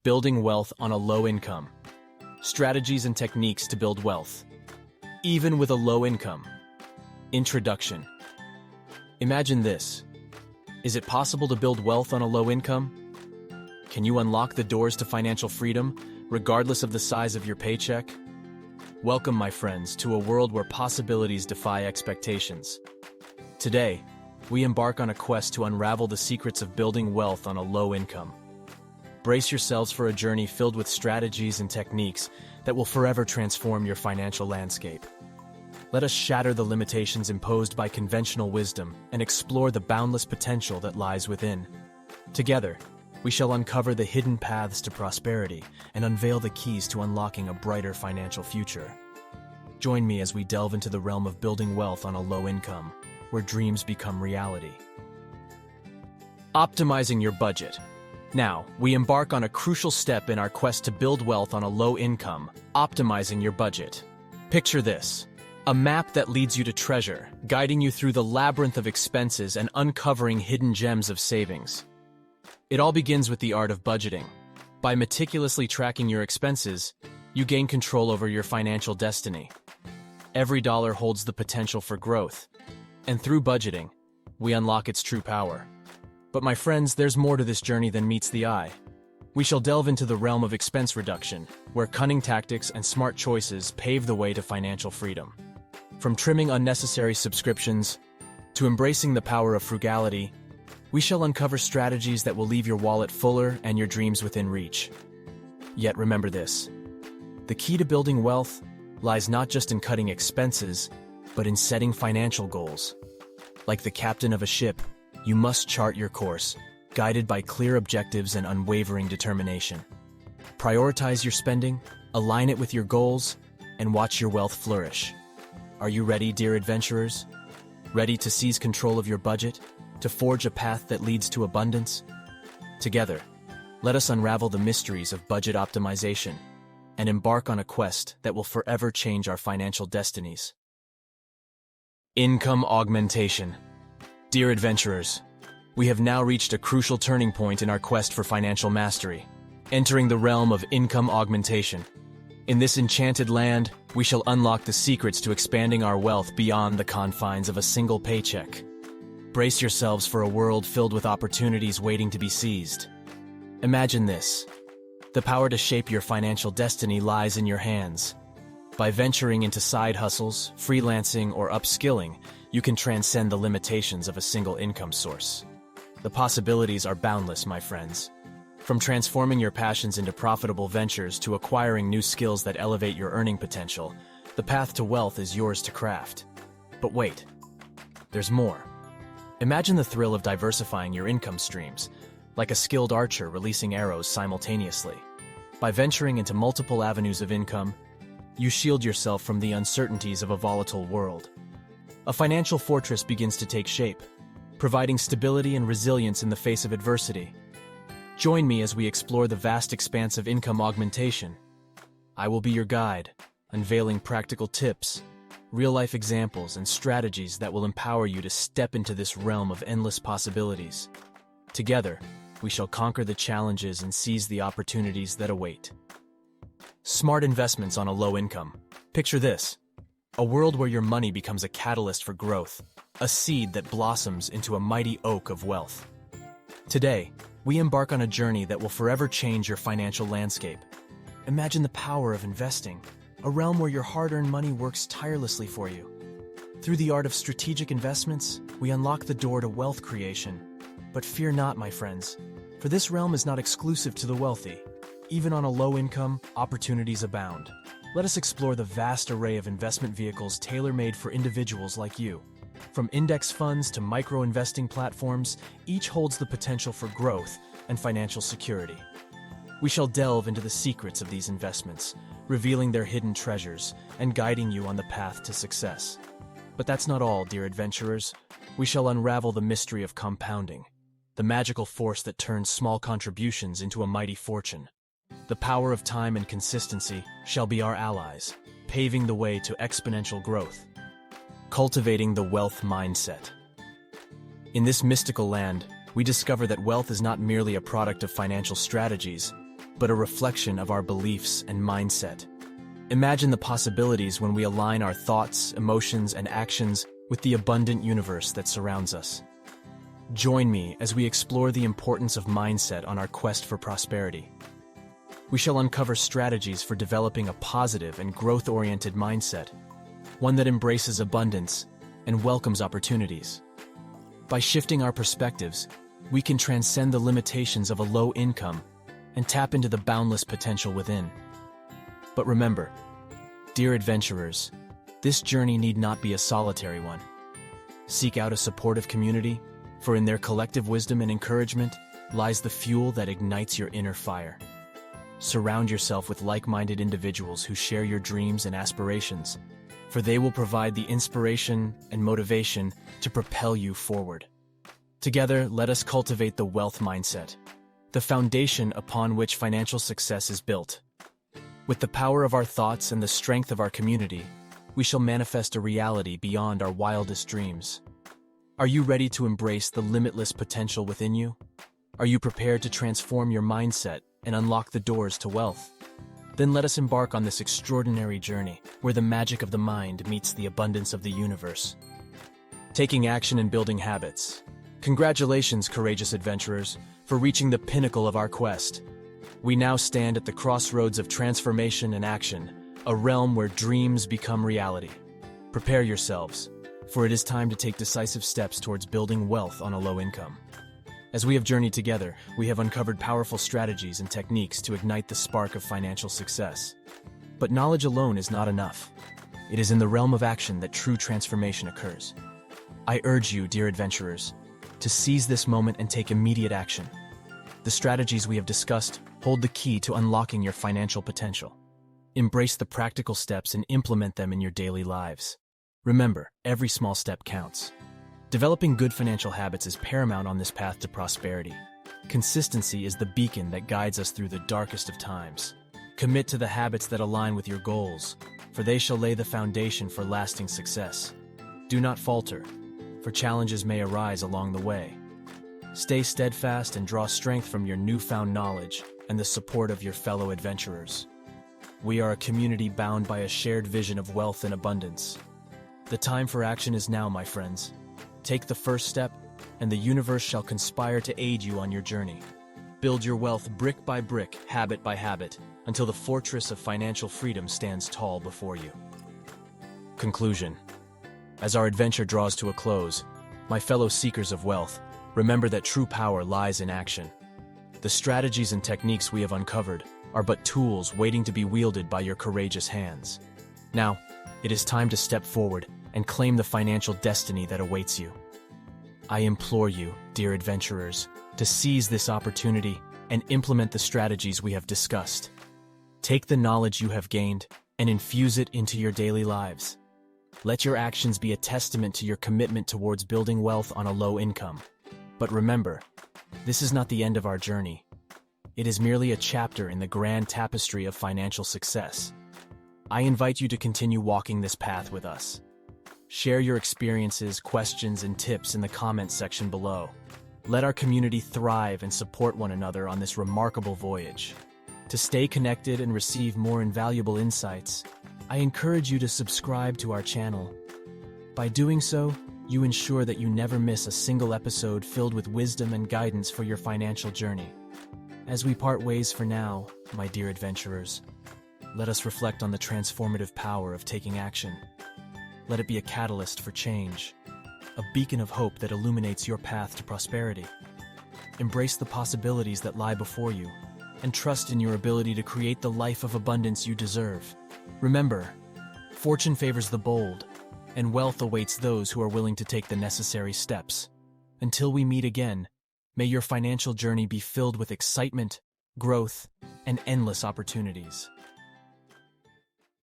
Building wealth on a low income. Strategies and techniques to build wealth, even with a low income. Introduction. Imagine this. Is it possible to build wealth on a low income? Can you unlock the doors to financial freedom, regardless of the size of your paycheck? Welcome, my friends, to a world where possibilities defy expectations. Today, we embark on a quest to unravel the secrets of building wealth on a low income. Brace yourselves for a journey filled with strategies and techniques that will forever transform your financial landscape. Let us shatter the limitations imposed by conventional wisdom and explore the boundless potential that lies within. Together, we shall uncover the hidden paths to prosperity and unveil the keys to unlocking a brighter financial future. Join me as we delve into the realm of building wealth on a low income, where dreams become reality. Optimizing your budget. Now, we embark on a crucial step in our quest to build wealth on a low income, optimizing your budget. Picture this: a map that leads you to treasure, guiding you through the labyrinth of expenses and uncovering hidden gems of savings. It all begins with the art of budgeting. By meticulously tracking your expenses, you gain control over your financial destiny. Every dollar holds the potential for growth, and through budgeting, we unlock its true power. But my friends, there's more to this journey than meets the eye. We shall delve into the realm of expense reduction, where cunning tactics and smart choices pave the way to financial freedom. From trimming unnecessary subscriptions to embracing the power of frugality, we shall uncover strategies that will leave your wallet fuller and your dreams within reach. Yet remember this: the key to building wealth lies not just in cutting expenses, but in setting financial goals. Like the captain of a ship, you must chart your course, guided by clear objectives and unwavering determination. Prioritize your spending, align it with your goals, and watch your wealth flourish. Are you ready, dear adventurers? Ready to seize control of your budget, to forge a path that leads to abundance? Together, let us unravel the mysteries of budget optimization and embark on a quest that will forever change our financial destinies. Income augmentation. Dear adventurers, we have now reached a crucial turning point in our quest for financial mastery, entering the realm of income augmentation. In this enchanted land, we shall unlock the secrets to expanding our wealth beyond the confines of a single paycheck. Brace yourselves for a world filled with opportunities waiting to be seized. Imagine this: the power to shape your financial destiny lies in your hands. By venturing into side hustles, freelancing, or upskilling, you can transcend the limitations of a single income source. The possibilities are boundless, my friends. From transforming your passions into profitable ventures to acquiring new skills that elevate your earning potential, the path to wealth is yours to craft. But wait, there's more. Imagine the thrill of diversifying your income streams, like a skilled archer releasing arrows simultaneously. By venturing into multiple avenues of income, you shield yourself from the uncertainties of a volatile world. A financial fortress begins to take shape, providing stability and resilience in the face of adversity. Join me as we explore the vast expanse of income augmentation. I will be your guide, unveiling practical tips, real-life examples, and strategies that will empower you to step into this realm of endless possibilities. Together, we shall conquer the challenges and seize the opportunities that await. Smart investments on a low income. Picture this: a world where your money becomes a catalyst for growth, a seed that blossoms into a mighty oak of wealth. Today, we embark on a journey that will forever change your financial landscape. Imagine the power of investing, a realm where your hard-earned money works tirelessly for you. Through the art of strategic investments, we unlock the door to wealth creation. But fear not, my friends, for this realm is not exclusive to the wealthy. Even on a low income, opportunities abound. Let us explore the vast array of investment vehicles tailor-made for individuals like you. From index funds to micro-investing platforms, each holds the potential for growth and financial security. We shall delve into the secrets of these investments, revealing their hidden treasures and guiding you on the path to success. But that's not all, dear adventurers. We shall unravel the mystery of compounding, the magical force that turns small contributions into a mighty fortune. The power of time and consistency shall be our allies, paving the way to exponential growth. Cultivating the wealth mindset. In this mystical land, we discover that wealth is not merely a product of financial strategies, but a reflection of our beliefs and mindset. Imagine the possibilities when we align our thoughts, emotions, and actions with the abundant universe that surrounds us. Join me as we explore the importance of mindset on our quest for prosperity. We shall uncover strategies for developing a positive and growth-oriented mindset, one that embraces abundance and welcomes opportunities. By shifting our perspectives, we can transcend the limitations of a low income and tap into the boundless potential within. But remember, dear adventurers, this journey need not be a solitary one. Seek out a supportive community, for in their collective wisdom and encouragement lies the fuel that ignites your inner fire. Surround yourself with like-minded individuals who share your dreams and aspirations, for they will provide the inspiration and motivation to propel you forward. Together, let us cultivate the wealth mindset, the foundation upon which financial success is built. With the power of our thoughts and the strength of our community, we shall manifest a reality beyond our wildest dreams. Are you ready to embrace the limitless potential within you? Are you prepared to transform your mindset and unlock the doors to wealth? Then let us embark on this extraordinary journey, where the magic of the mind meets the abundance of the universe. Taking action and building habits. Congratulations, courageous adventurers, for reaching the pinnacle of our quest. We now stand at the crossroads of transformation and action, a realm where dreams become reality. Prepare yourselves, for it is time to take decisive steps towards building wealth on a low income. As we have journeyed together, we have uncovered powerful strategies and techniques to ignite the spark of financial success. But knowledge alone is not enough. It is in the realm of action that true transformation occurs. I urge you, dear adventurers, to seize this moment and take immediate action. The strategies we have discussed hold the key to unlocking your financial potential. Embrace the practical steps and implement them in your daily lives. Remember, every small step counts. Developing good financial habits is paramount on this path to prosperity. Consistency is the beacon that guides us through the darkest of times. Commit to the habits that align with your goals, for they shall lay the foundation for lasting success. Do not falter, for challenges may arise along the way. Stay steadfast and draw strength from your newfound knowledge and the support of your fellow adventurers. We are a community bound by a shared vision of wealth and abundance. The time for action is now, my friends. Take the first step, and the universe shall conspire to aid you on your journey. Build your wealth brick by brick, habit by habit, until the fortress of financial freedom stands tall before you. Conclusion. As our adventure draws to a close, my fellow seekers of wealth, remember that true power lies in action. The strategies and techniques we have uncovered are but tools waiting to be wielded by your courageous hands. Now, it is time to step forward and claim the financial destiny that awaits you. I implore you, dear adventurers, to seize this opportunity and implement the strategies we have discussed. Take the knowledge you have gained and infuse it into your daily lives. Let your actions be a testament to your commitment towards building wealth on a low income. But remember, this is not the end of our journey. It is merely a chapter in the grand tapestry of financial success. I invite you to continue walking this path with us. Share your experiences, questions, and tips in the comments section below. Let our community thrive and support one another on this remarkable voyage. To stay connected and receive more invaluable insights, I encourage you to subscribe to our channel. By doing so, you ensure that you never miss a single episode filled with wisdom and guidance for your financial journey. As we part ways for now, my dear adventurers, let us reflect on the transformative power of taking action. Let it be a catalyst for change, a beacon of hope that illuminates your path to prosperity. Embrace the possibilities that lie before you, and trust in your ability to create the life of abundance you deserve. Remember, fortune favors the bold, and wealth awaits those who are willing to take the necessary steps. Until we meet again, may your financial journey be filled with excitement, growth, and endless opportunities.